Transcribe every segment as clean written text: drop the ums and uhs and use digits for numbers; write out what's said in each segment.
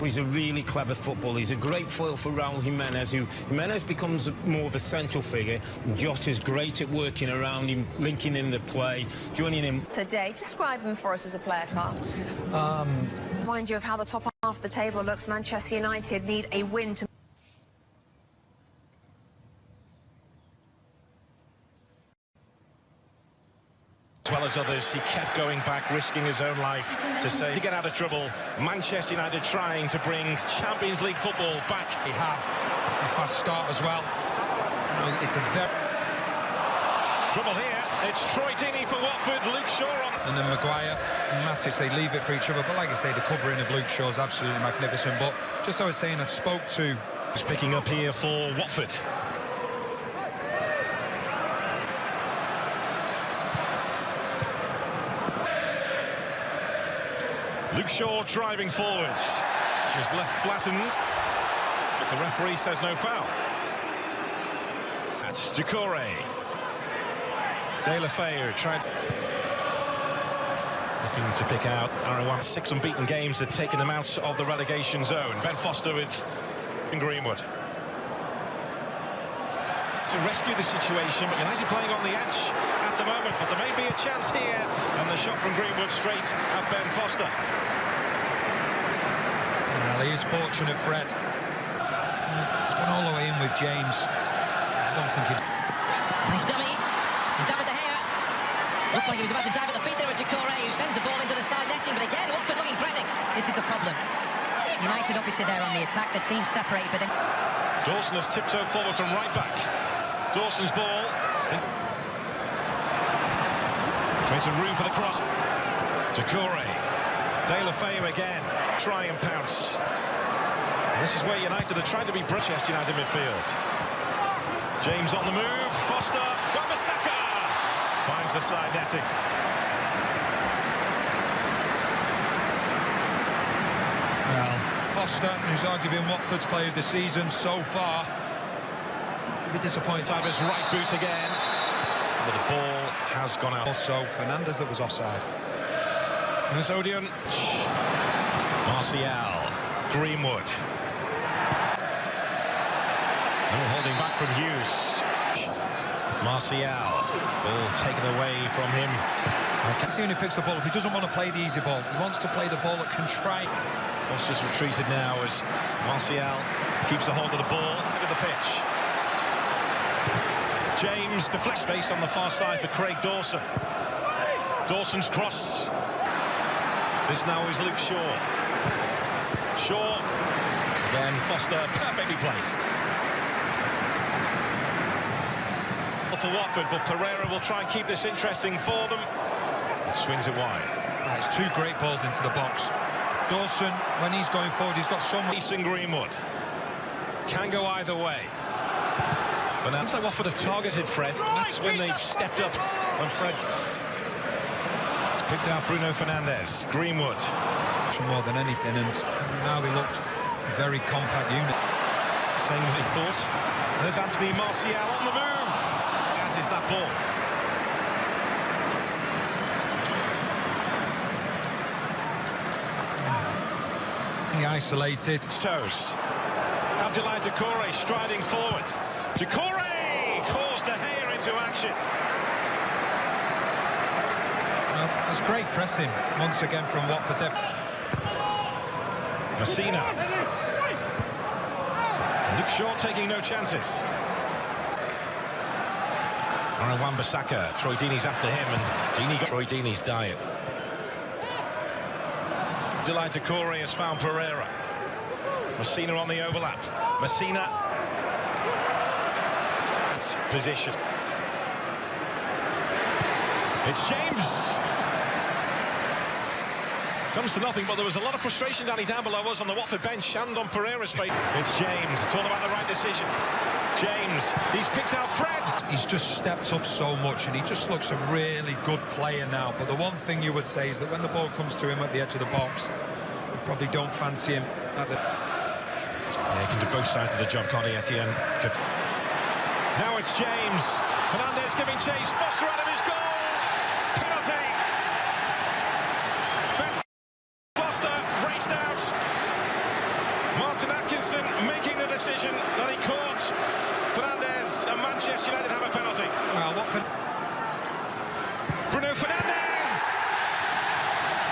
but he's a really clever footballer. He's a great foil for Raul Jimenez, Jimenez becomes more of a central figure. Jota's great at working around him, linking in the play, joining him. Today, describe him for us as a player, Carl. Remind you of how the top half of the table looks. Manchester United need a win to... As well as others, he kept going back, risking his own life to get out of trouble. Manchester United trying to bring Champions League football back. They have a fast start as well. You know, it's a very... Trouble here. It's Troy Deeney for Watford, Luke Shaw on. And then Maguire and Matic, they leave it for each other. But like I say, the covering of Luke Shaw is absolutely magnificent. But just as I was saying, I spoke to... He's picking up here for Watford. Luke Shaw driving forwards. His left flattened, but the referee says no foul. That's Doucouré. De La Feu tried... Looking to pick out Aaron. 6 unbeaten games had taken them out of the relegation zone. Ben Foster with Greenwood. To rescue the situation, but United playing on the edge at the moment, but there may be a chance here, and the shot from Greenwood straight at Ben Foster. Well, he is fortunate, Fred. He's gone all the way in with James. I don't think he... It's a nice dummy. David De Gea looked like he was about to dive at the feet there with Doucouré, who sends the ball into the side netting, but again, Watford looking threatening. This is the problem. United obviously there on the attack, the team's separated, but then... Dawson has tiptoed forward from right back. Dawson's ball. Creates a room for the cross. Doucouré. De La Feu again. Try and pounce. And this is where United are trying to be Manchester United midfield. James on the move. Foster. Wan-Bissaka finds the side netting. Well, Foster, who's arguably been Watford's player of the season so far, be disappointed. Tiger's right boot again, but the ball has gone out. Also, Fernandez that was offside. And it's Odeon. Martial. Greenwood. No holding back from Hughes. Martial. Ball taken away from him. See when he picks the ball up, he doesn't want to play the easy ball. He wants to play the ball that can try. Foster's retreated now as Martial keeps a hold of the ball into the pitch. James deflects space on the far side for Craig Dawson. Dawson's cross. This now is Luke Shaw. Shaw. Then Foster perfectly placed. For Watford, but Pereira will try and keep this interesting for them. Swings it wide. It's 2 great balls into the box. Dawson, when he's going forward, he's got someone... Easton Greenwood. Can go either way. But now, like Watford have targeted Fred. That's when they've stepped up on Fred. It's picked out Bruno Fernandes. Greenwood. More than anything, and now they looked a very compact unit. Same what he thought. There's Anthony Martial on the move. As is that ball. He isolated. Toes. Abdoulaye Doucouré striding forward. Doucouré calls De Gea into action. Well, it's great pressing once again from Watford. Messina. Luke Shaw taking no chances. Aaron Wan-Bissaka. Troy Deeney's after him, and Deeney got Troy Deeney's diet. Abdoulaye Doucouré has found Pereira. Messina on the overlap. Messina. That's position. It's James. Comes to nothing, but there was a lot of frustration down below us on the Watford bench and on Pereira's face. It's James. It's all about the right decision. James. He's picked out Fred. He's just stepped up so much, and he just looks a really good player now. But the one thing you would say is that when the ball comes to him at the edge of the box, you probably don't fancy him at the... Yeah, he can do both sides of the job, can't he, Etienne? Now it's James. Fernandes giving chase. Foster out of his goal. Penalty. Ben Foster raced out. Martin Atkinson making the decision that he caught Fernandes, and Manchester United have a penalty. Well, Watford. Bruno Fernandes!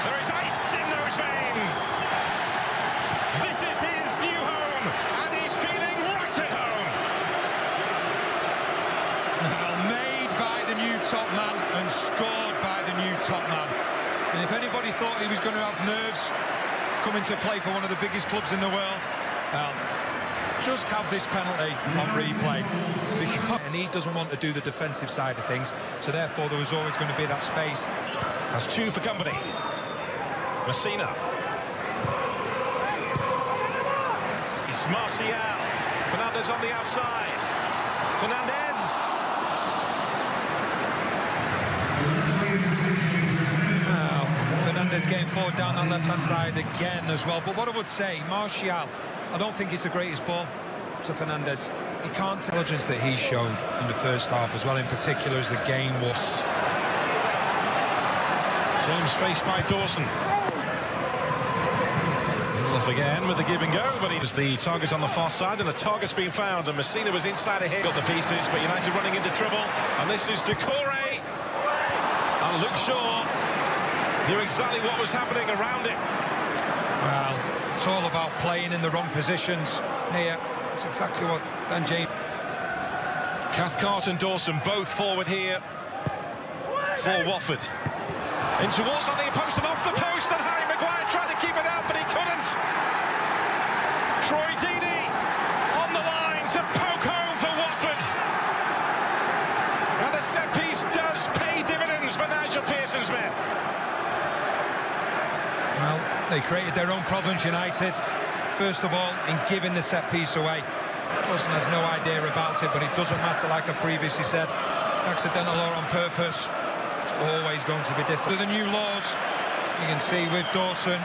There is ice in those veins. This is his new home, and he's feeling right at home. Well, made by the new top man and scored by the new top man. And if anybody thought he was going to have nerves coming to play for one of the biggest clubs in the world, well, just have this penalty on replay. And he doesn't want to do the defensive side of things, so therefore there was always going to be that space. That's two for company. Messina. It's Martial. Fernandes on the outside. Fernandes. Fernandes getting forward down that left-hand side again as well. But what I would say, Martial, I don't think it's the greatest ball to Fernandes. He can't tell the intelligence that he showed in the first half as well, in particular as the game was. James faced by Dawson. Off again with the give and go, but he was the target on the far side, and the target's been found, and Messina was inside of him. Got the pieces, but United running into trouble, and this is Decore. And Luke Shaw knew exactly what was happening around it. Well, it's all about playing in the wrong positions here. It's exactly what Dan James. Cathcart and Dawson both forward here for Watford. In towards on the post and off the post, and Harry Maguire tried to keep it out, but he couldn't. Troy Deeney on the line to poke home for Watford. And the set piece does pay dividends for Nigel Pearson's men. Well, they created their own problems, United. First of all, in giving the set piece away. Dawson has no idea about it, but it doesn't matter, like I previously said. Accidental or on purpose, it's always going to be disciplined. The new laws, you can see with Dawson,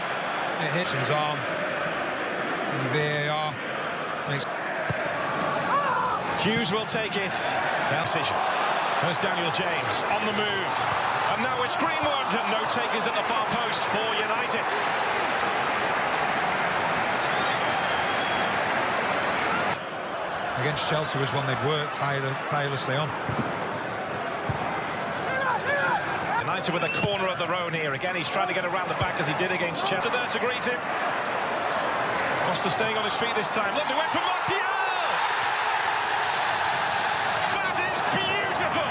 it hits his arm. And VAR makes... Hughes will take it. Decision. There's Daniel James on the move. And now it's Greenwood, and no takers at the far post for United. Against Chelsea was one they'd worked tirelessly on. United with a corner of their own here. Again, he's trying to get around the back as he did against Chelsea. There to greet him. Foster staying on his feet this time. Lovely went from Martial! That is beautiful!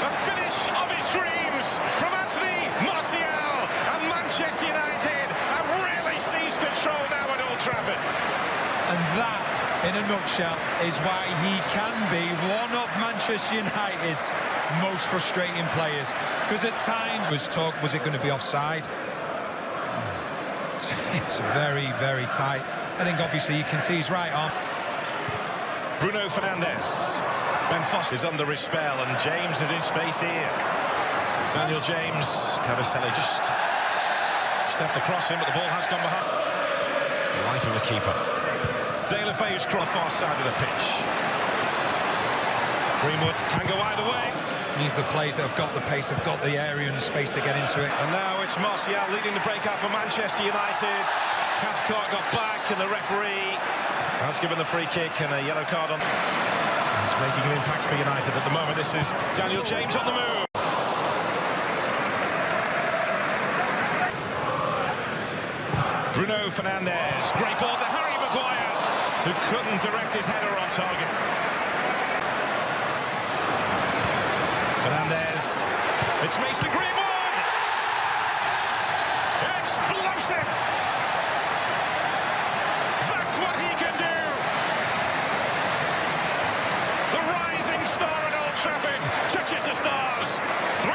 A finish of his dreams from Anthony Martial, and Manchester United have really seized control now at Old Trafford. And that, in a nutshell, is why he can be one of Manchester United's most frustrating players. Because at times was talk, was it going to be offside? It's very, very tight. I think obviously you can see his right arm. Bruno Fernandes. Ben Foster is under his spell, and James is in space here. Daniel James, Cavaselli just stepped across him, but the ball has gone behind. The life of the keeper. De La Feu's cross far side of the pitch. Greenwood can go either way. Means the players that have got the pace have got the area and the space to get into it. And now it's Martial leading the breakout for Manchester United. Cathcart got back, and the referee has given the free kick and a yellow card on. He's making an impact for United at the moment. This is Daniel James on the move. Bruno Fernandes, great ball to Harry Maguire, who couldn't direct his header on target. Fernandes, it's Mason Greenwood! Explosive! That's what he can do! The rising star at Old Trafford touches the stars. 3-0.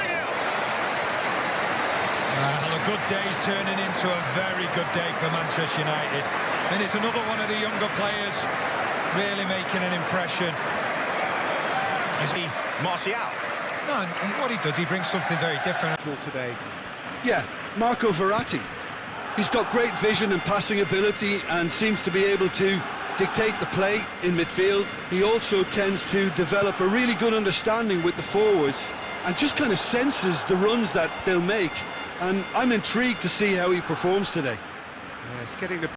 Well, a good day's turning into a very good day for Manchester United. And it's another one of the younger players really making an impression. Is he Martial? No, and what he does, he brings something very different. Today. Yeah, Marco Verratti. He's got great vision and passing ability and seems to be able to dictate the play in midfield. He also tends to develop a really good understanding with the forwards and just kind of senses the runs that they'll make. and I'm intrigued to see how he performs today. It's getting the